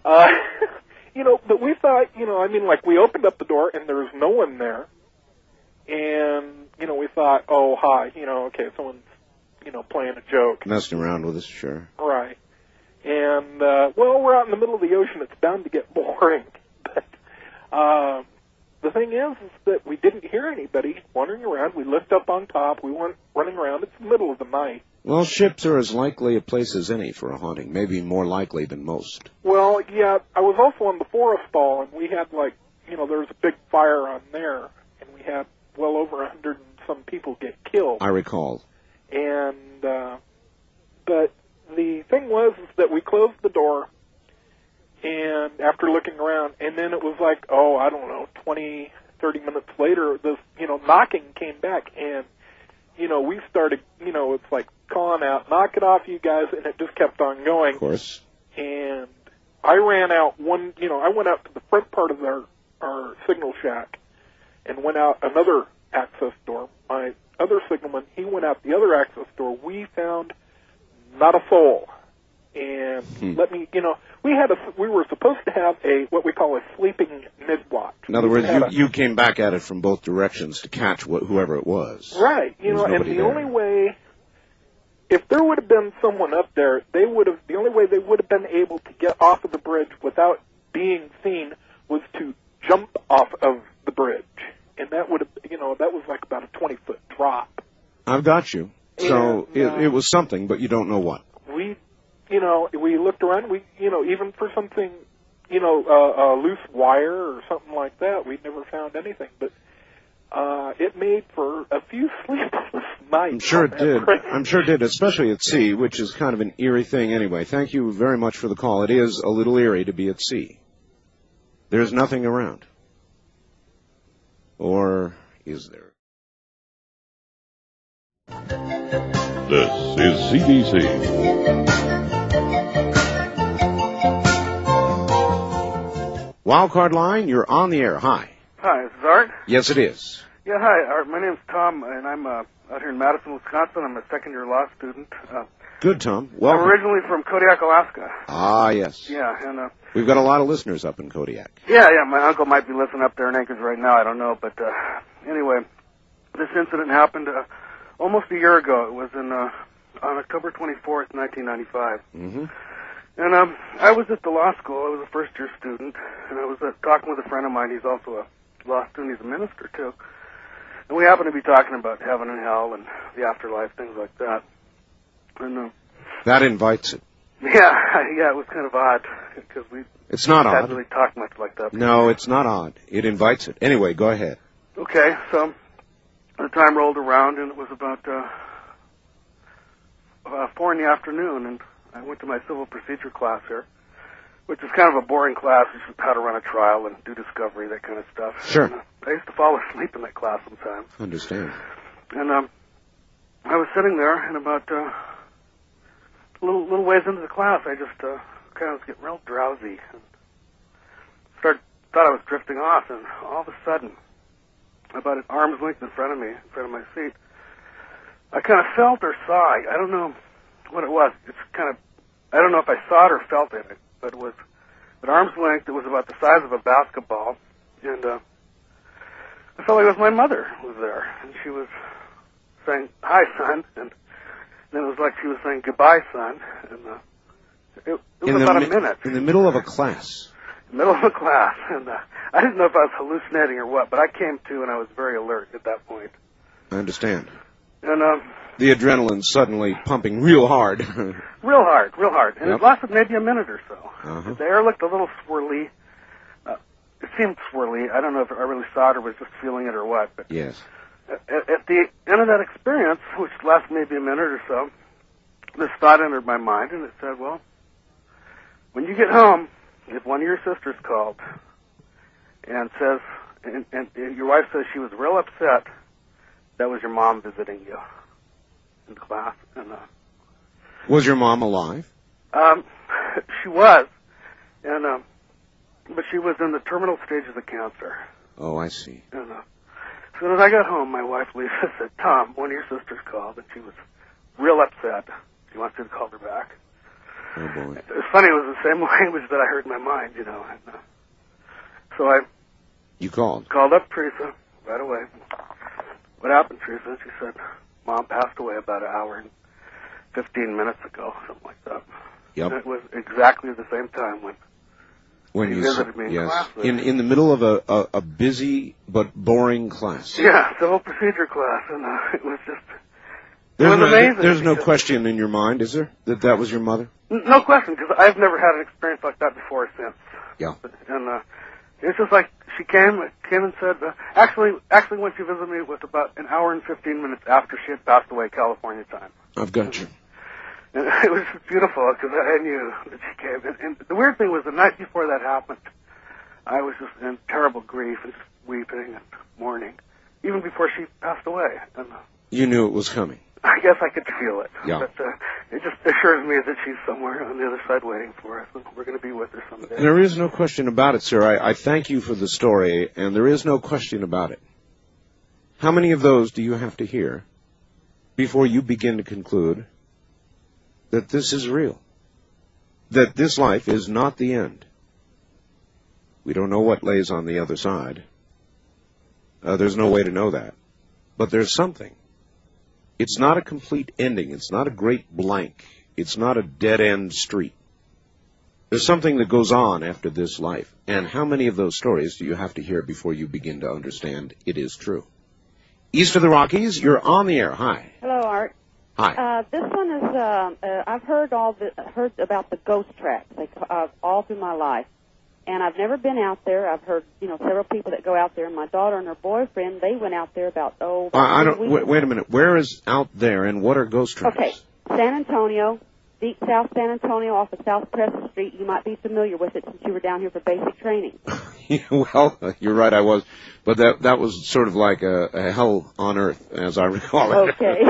But we thought, we opened up the door and there was no one there. And, we thought, oh, hi, okay, someone's, playing a joke. Messing around with us, sure. Right. And, we're out in the middle of the ocean. It's bound to get boring. But the thing is that we didn't hear anybody wandering around. We lift up on top. We went running around. It's the middle of the night. Well, ships are as likely a place as any for a haunting, maybe more likely than most. Well, yeah, I was also on the Forrestal, and we had, there was a big fire on there, and we had well over 100 and some people get killed. I recall. And, but the thing was is that we closed the door, and after looking around, and then it was 20, 30 minutes later, this, knocking came back, and, we started, it's like calling out, knock it off, you guys, and it just kept on going. Of course. And I ran out I went out to the front part of our signal shack and went out another access door. My other signalman, he went out the other access door. We found not a soul. And we were supposed to have what we call a sleeping mid-watch. In other words, you came back at it from both directions to catch whoever it was. Right. And the only way, if there would have been someone up there, the only way they would have been able to get off of the bridge without being seen was to jump off of the bridge. And that would have, that was like about a 20-foot drop. I've got you. So it was something, but you don't know what. We looked around, even for something, a loose wire or something like that, we never found anything. But it made for a few sleepless nights. I'm sure it did. I'm sure it did, especially at sea, which is kind of an eerie thing anyway. Thank you very much for the call. It is a little eerie to be at sea. There's nothing around. Or is there? This is CBC. Wildcard line, you're on the air. Hi. Hi, is this Art? Yes, it is. Yeah, hi, Art. My name's Tom, and I'm out here in Madison, Wisconsin. I'm a second-year law student. Good, Tom. Welcome. I'm originally from Kodiak, Alaska. Ah, yes. Yeah, and we've got a lot of listeners up in Kodiak. Yeah, my uncle might be listening up there in Anchorage right now. I don't know, but anyway, this incident happened almost a year ago. It was on October 24th, 1995. Mm-hmm. And I was at the law school. I was a first-year student, and I was talking with a friend of mine. He's also a law student. He's a minister, too. And we happened to be talking about heaven and hell and the afterlife, things like that. And that invites it. Yeah, it was kind of odd, because it's not odd. Hadn't really talked much like that before. No, it's not odd. It invites it. Anyway, go ahead. Okay, so the time rolled around, and it was about 4 in the afternoon, and I went to my civil procedure class here, which is kind of a boring class. It's just how to run a trial and do discovery, that kind of stuff. Sure. And, I used to fall asleep in that class sometimes. Understand. And I was sitting there, and about a little ways into the class, I just kind of get real drowsy and thought I was drifting off, and all of a sudden, about an arm's length in front of me, in front of my seat, I kind of felt or saw, I don't know what it was. It's kind of, I don't know if I saw it or felt it, but it was at arm's length. It was about the size of a basketball, and I felt like it was my mother was there, and she was saying, "Hi, son," and then it was like she was saying, "Goodbye, son," and it was about a minute. In the middle of a class. In the middle of a class, and I didn't know if I was hallucinating or what, but I came to, and I was very alert at that point. I understand. And the adrenaline suddenly pumping real hard. real hard. And It lasted maybe a minute or so. Uh-huh. The air looked a little swirly. It seemed swirly. I don't know if I really saw it or was just feeling it or what. But yes. At the end of that experience, which lasted maybe a minute or so, this thought entered my mind, and it said, well, when you get home, if one of your sisters called and says, and your wife says she was real upset, that was your mom visiting you in class. And was your mom alive? She was, and but she was in the terminal stages of cancer. Oh, I see. And as soon as I got home, my wife Lisa said, "Tom, one of your sisters called, and she was real upset. She wants you to call her back." Oh, boy. It was funny. It was the same language that I heard in my mind, you know. And, so I called up Teresa right away. What happened, Teresa? She said, Mom passed away about an hour and 15 minutes ago, something like that. Yep. And it was exactly the same time when he visited me in class. In the middle of a busy but boring class. Yeah, civil procedure class, and it was just... It was amazing. There's no question in your mind, is there, that was your mother? No question, because I've never had an experience like that before or since. Yeah. And it's just like she came and said, actually when she visited me, it was about an hour and 15 minutes after she had passed away California time. I've got you. And it was beautiful, because I knew that she came. And the weird thing was, the night before that happened, I was just in terrible grief and just weeping and mourning, even before she passed away. And you knew it was coming. I guess I could feel it. Yeah. But it just assures me that she's somewhere on the other side waiting for us, and we're going to be with her someday. There is no question about it, sir. I thank you for the story, and there is no question about it. How many of those do you have to hear before you begin to conclude that this is real? That this life is not the end? We don't know what lays on the other side. There's no way to know that. But there's something. It's not a complete ending. It's not a great blank. It's not a dead-end street. There's something that goes on after this life. And how many of those stories do you have to hear before you begin to understand it is true? East of the Rockies, you're on the air. Hi. Hello, Art. Hi. This one is, I've heard about the ghost tracks all through my life. And I've never been out there. I've heard, several people that go out there. My daughter and her boyfriend, they went out there about wait a minute. Where is out there, and what are ghost tracks? Okay, San Antonio, deep South San Antonio, off of South Crescent Street. You might be familiar with it since you were down here for basic training. Well, you're right, I was, but that was sort of like a hell on earth, as I recall it. Okay.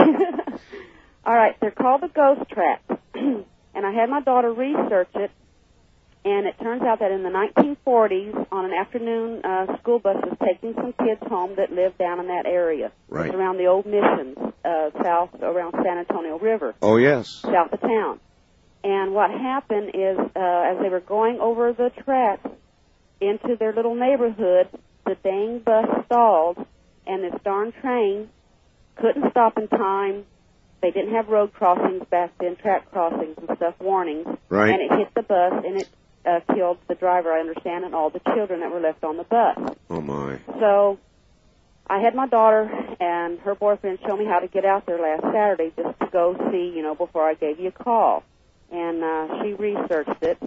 All right, they're called the ghost tracks, and I had my daughter research it. And it turns out that in the 1940s, on an afternoon, school bus was taking some kids home that lived down in that area. Right. It's around the old missions, south around San Antonio River. Oh, yes. South of town. And what happened is, as they were going over the tracks into their little neighborhood, the dang bus stalled, and this darn train couldn't stop in time. They didn't have road crossings back then, track crossings and stuff, warnings. Right. And it hit the bus, and it killed the driver, I understand, and all the children that were left on the bus. Oh, my. So I had my daughter and her boyfriend show me how to get out there last Saturday just to go see, before I gave you a call. And she researched it,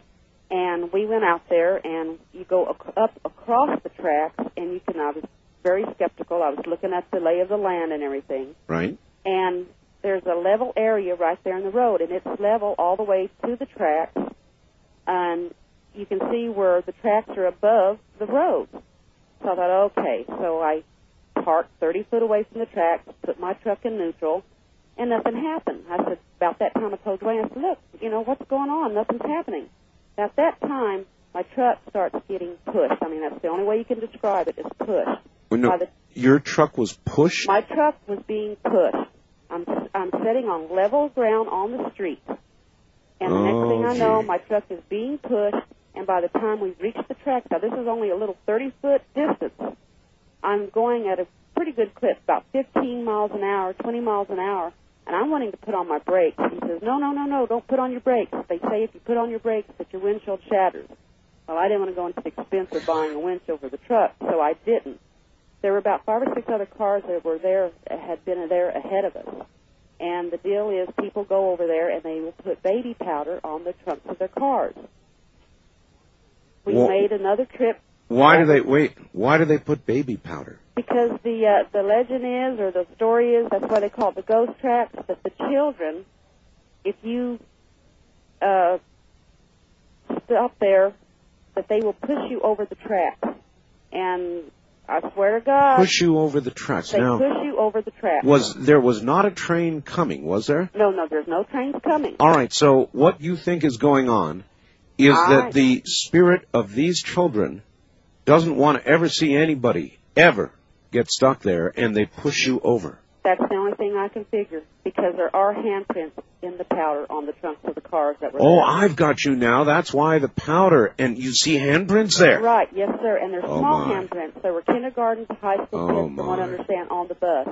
and we went out there, and you go up across the tracks, and I was very skeptical. I was looking at the lay of the land and everything. Right. And there's a level area right there in the road, and it's level all the way to the tracks, and you can see where the tracks are above the road. So I thought, okay. So I parked 30 foot away from the tracks, put my truck in neutral, and nothing happened. I said, about that time I told Dwayne, I said, look, what's going on? Nothing's happening. At that time, my truck starts getting pushed. I mean, that's the only way you can describe it, is pushed. Well, no, your truck was pushed? My truck was being pushed. I'm sitting on level ground on the street. And the next thing I know, my truck is being pushed, and by the time we reach the tracks, now this is only a little 30-foot distance, I'm going at a pretty good clip, about 15 miles an hour, 20 miles an hour, and I'm wanting to put on my brakes. He says, no, don't put on your brakes. They say if you put on your brakes that your windshield shatters. Well, I didn't want to go into the expense of buying a windshield for the truck, so I didn't. There were about 5 or 6 other cars that were there, had been there ahead of us. And the deal is people go over there and they will put baby powder on the trunks of their cars. We made another trip. Why do they put baby powder? Because the legend is, or the story is, that's why they call it the ghost tracks, that the children, if you stop there, that they will push you over the tracks. And I swear to God. Push you over the tracks. They push you over the tracks. There was not a train coming, was there? No, there's no trains coming. All right, so what you think is going on is that the spirit of these children doesn't want to ever see anybody ever get stuck there, and they push you over. That's the only thing I can figure, because there are handprints in the powder on the trunks of the cars that were Oh, there. I've got you now. That's why the powder. And you see handprints there? Right, yes, sir. And there's Oh, small my. handprints. There were kindergarten to high school Oh, kids, from what I my. understand, on the bus.